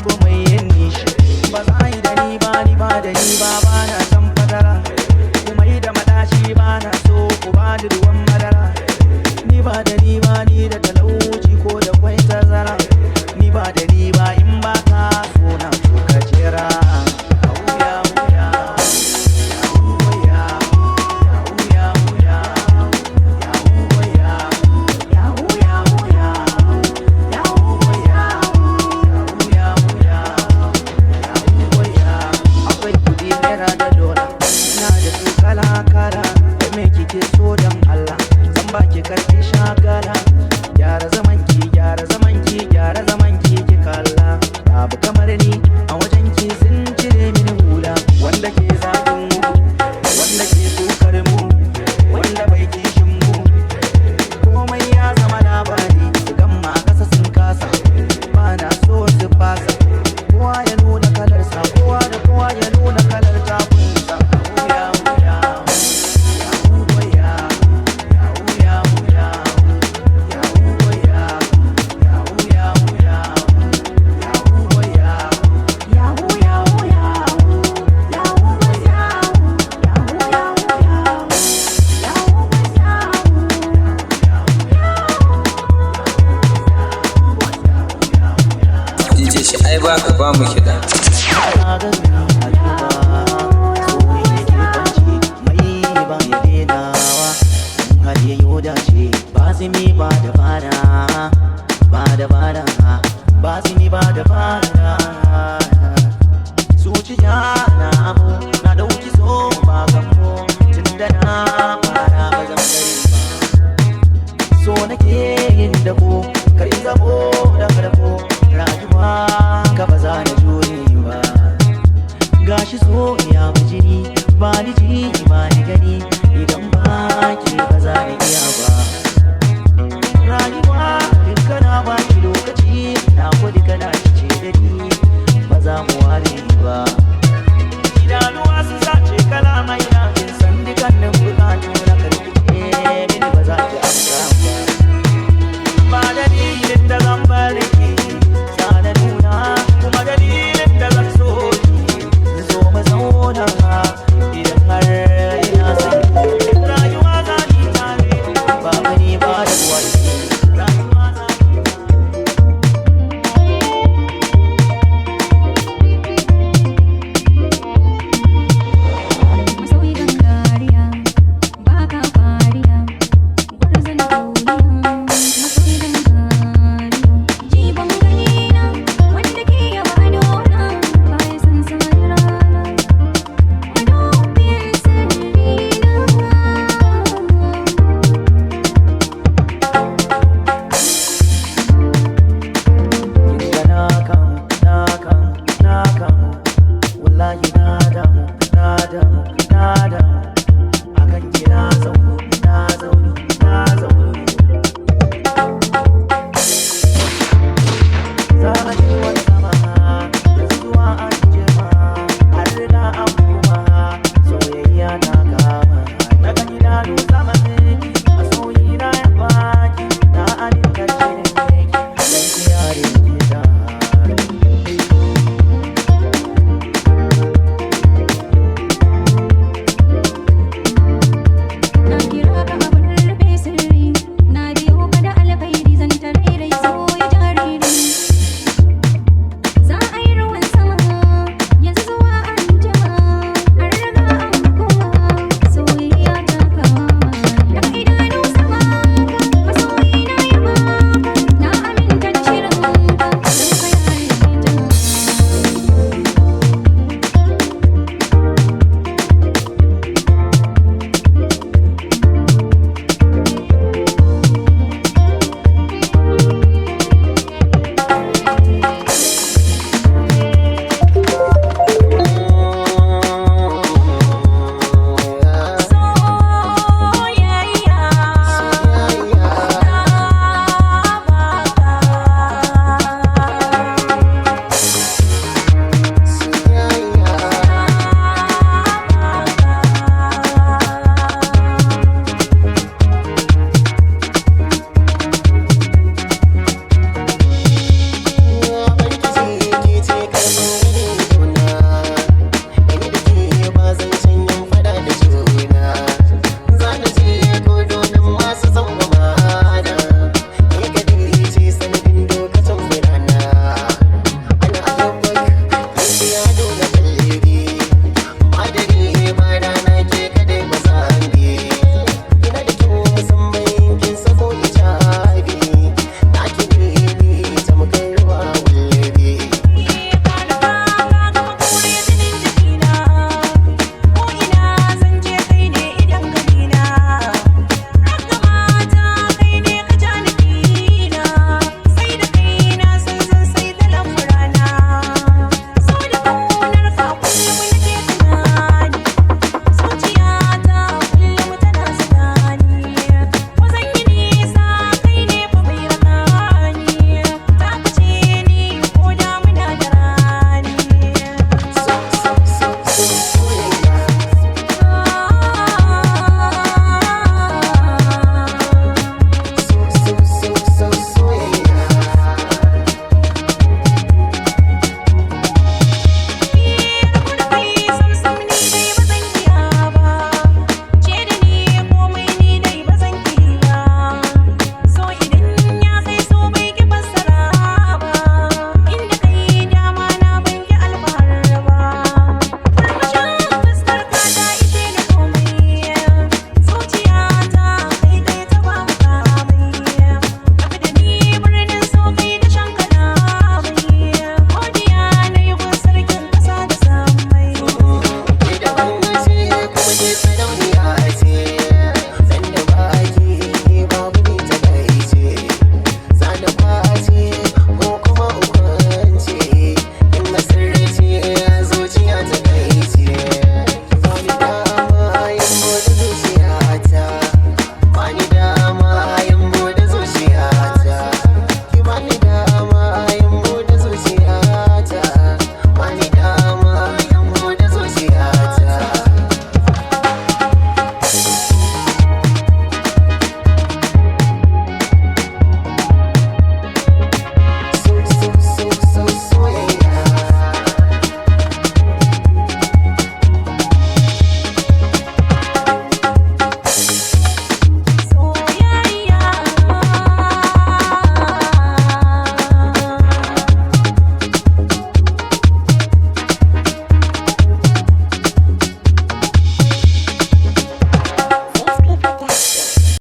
babu mai yin nishi. Ba za yi da ni ba ni ba da ni ba na san fadara. Kuma yi da madashi ba na so ku ba da ruwan madara. Ni ba da ni ba ni da talauci ko da kwai tazara. Ni ba da ni ba in ba ka so na so ka jira. Kala da me kike so dan Allah zan baki karfi shagala. Gyara zaman ki gyara zaman ki gyara zaman ki ki kalla. Babu kamar ni a wajen ki sun cire mini hula. Wanda ke zagin mu wanda ke sukar mu wanda bai kishin mu komai ya zama labari. Su gamma a kasa sun kasa ba na so su fasa. Kowa ya nuna kalarsa kowa da kowa ya nuna kalar takunsa. Ai ba ka ba mu kiɗa. Ba da bada, ba da bada, ba da bada.